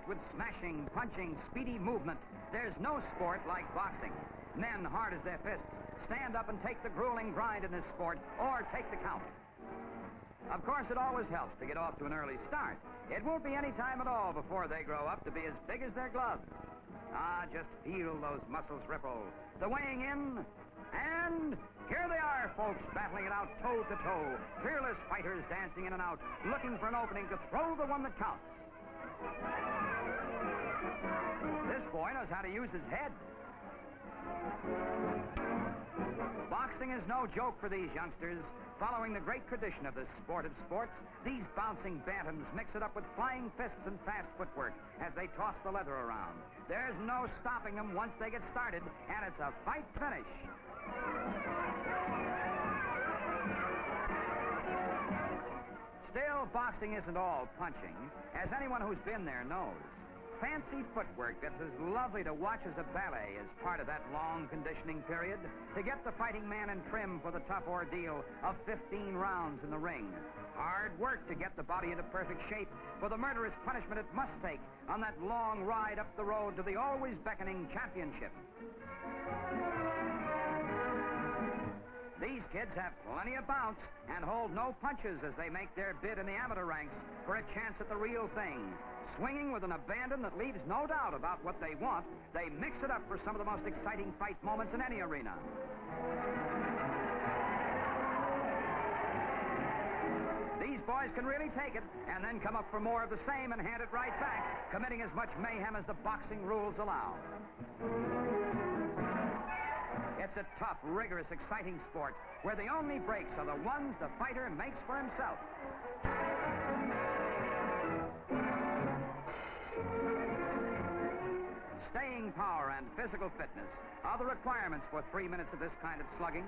Packed with smashing, punching, speedy movement, there's no sport like boxing. Men, hard as their fists, stand up and take the grueling grind in this sport, or take the count. Of course, it always helps to get off to an early start. It won't be any time at all before they grow up to be as big as their gloves. Just feel those muscles ripple. The weighing in, and here they are, folks, battling it out toe to toe. Fearless fighters dancing in and out, looking for an opening to throw the one that counts. This boy knows how to use his head. Boxing is no joke for these youngsters. Following the great tradition of the sport of sports, these bouncing bantams mix it up with flying fists and fast footwork as they toss the leather around. There's no stopping them once they get started, and it's a fight finish. Still, boxing isn't all punching, as anyone who's been there knows. Fancy footwork that's as lovely to watch as a ballet is part of that long conditioning period to get the fighting man in trim for the tough ordeal of 15 rounds in the ring. Hard work to get the body into perfect shape for the murderous punishment it must take on that long ride up the road to the always beckoning championship. These kids have plenty of bounce and hold no punches as they make their bid in the amateur ranks for a chance at the real thing. Swinging with an abandon that leaves no doubt about what they want, they mix it up for some of the most exciting fight moments in any arena. These boys can really take it and then come up for more of the same and hand it right back, committing as much mayhem as the boxing rules allow. It's a tough, rigorous, exciting sport where the only breaks are the ones the fighter makes for himself. Staying power and physical fitness are the requirements for 3 minutes of this kind of slugging.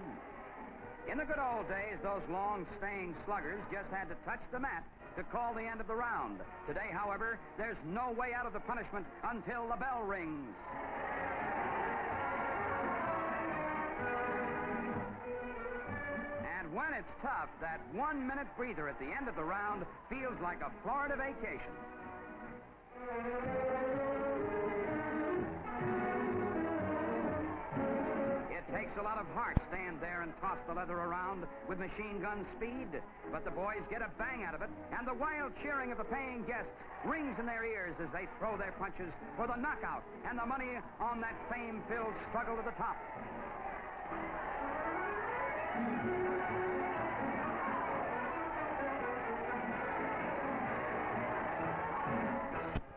In the good old days, those long, staying sluggers just had to touch the mat to call the end of the round. Today, however, there's no way out of the punishment until the bell rings. And when it's tough, that 1 minute breather at the end of the round feels like a Florida vacation. It takes a lot of heart to stand there and toss the leather around with machine gun speed, but the boys get a bang out of it, and the wild cheering of the paying guests rings in their ears as they throw their punches for the knockout and the money on that fame-filled struggle to the top.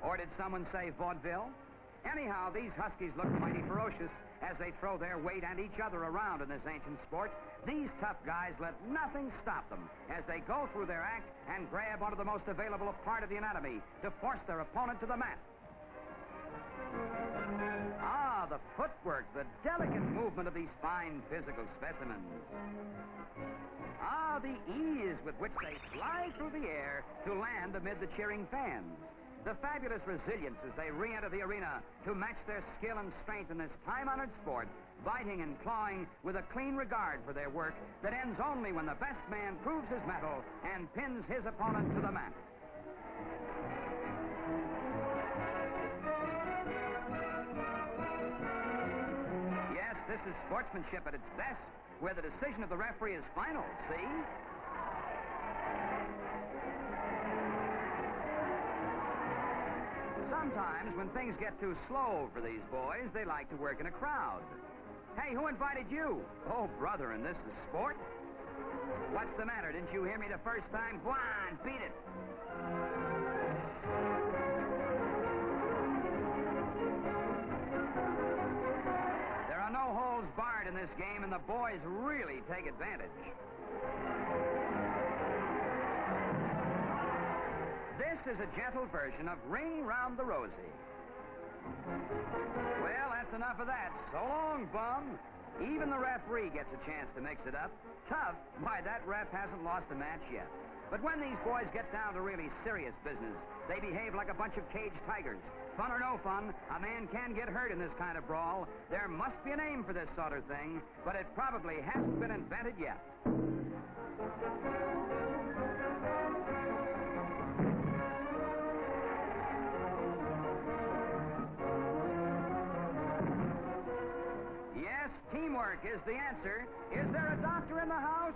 Or did someone say vaudeville? Anyhow, these huskies look mighty ferocious as they throw their weight and each other around in this ancient sport. These tough guys let nothing stop them as they go through their act and grab onto the most available part of the anatomy to force their opponent to the mat. The footwork, the delicate movement of these fine physical specimens. The ease with which they fly through the air to land amid the cheering fans. The fabulous resilience as they re-enter the arena to match their skill and strength in this time-honored sport, biting and clawing with a clean regard for their work that ends only when the best man proves his mettle and pins his opponent to the mat. Yes, this is sportsmanship at its best, where the decision of the referee is final, see? Sometimes, when things get too slow for these boys, they like to work in a crowd. Hey, who invited you? Oh, brother, and this is sport? What's the matter? Didn't you hear me the first time? Go on, beat it. There are no holds barred in this game, and the boys really take advantage. This is a gentle version of Ring Round the Rosie. Well, that's enough of that. So long, bum. Even the referee gets a chance to mix it up. Tough? Why, that ref hasn't lost a match yet. But when these boys get down to really serious business, they behave like a bunch of caged tigers. Fun or no fun, a man can get hurt in this kind of brawl. There must be a name for this sort of thing, but it probably hasn't been invented yet. footwork is the answer. Is there a doctor in the house?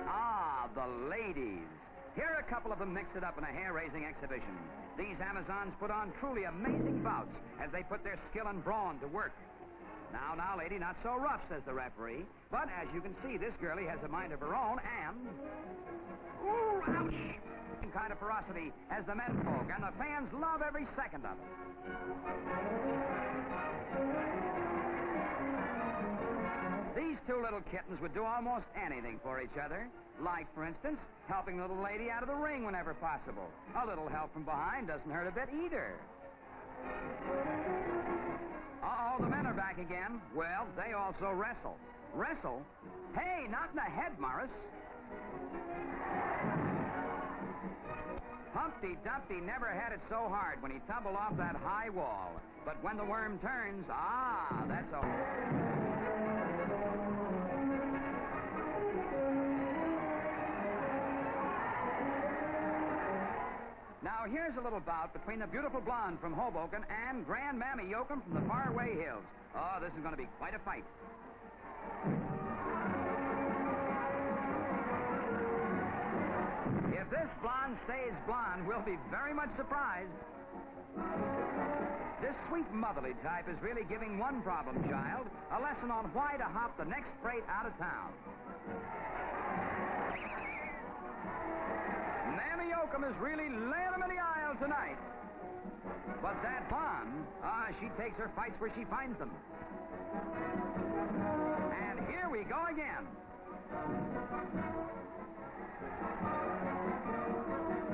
Ah, the ladies. Here are a couple of them mix it up in a hair-raising exhibition. These Amazons put on truly amazing bouts as they put their skill and brawn to work. Now, lady, not so rough, says the referee. But as you can see, this girlie has a mind of her own and... Ooh, ouch! Kind of ferocity as the men folk, and the fans love every second of it. These two little kittens would do almost anything for each other. Like, for instance, helping the little lady out of the ring whenever possible. A little help from behind doesn't hurt a bit either. Uh-oh, the men are back again. Well, they also wrestle. Wrestle? Hey, not in the head, Morris. Humpty Dumpty never had it so hard when he tumbled off that high wall. But when the worm turns, that's a... Now, here's a little bout between the beautiful blonde from Hoboken and Grand Mammy Yoakum from the faraway hills. Oh, this is going to be quite a fight. If this blonde stays blonde, we'll be very much surprised. This sweet motherly type is really giving one problem child a lesson on why to hop the next freight out of town. Mammy Yoakum is really laying them in the aisle tonight. But that blonde, she takes her fights where she finds them. And here we go again.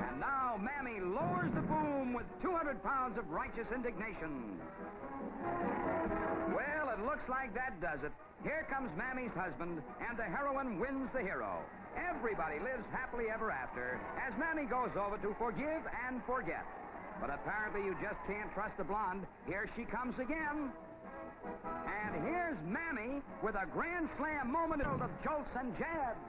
And now Mammy lowers the boom with 200 pounds of righteous indignation. Well, it looks like that does it. Here comes Mammy's husband, and the heroine wins the hero. Everybody lives happily ever after as Mammy goes over to forgive and forget. But apparently you just can't trust the blonde. Here she comes again. And here's Mammy with a grand slam moment of jolts and jabs.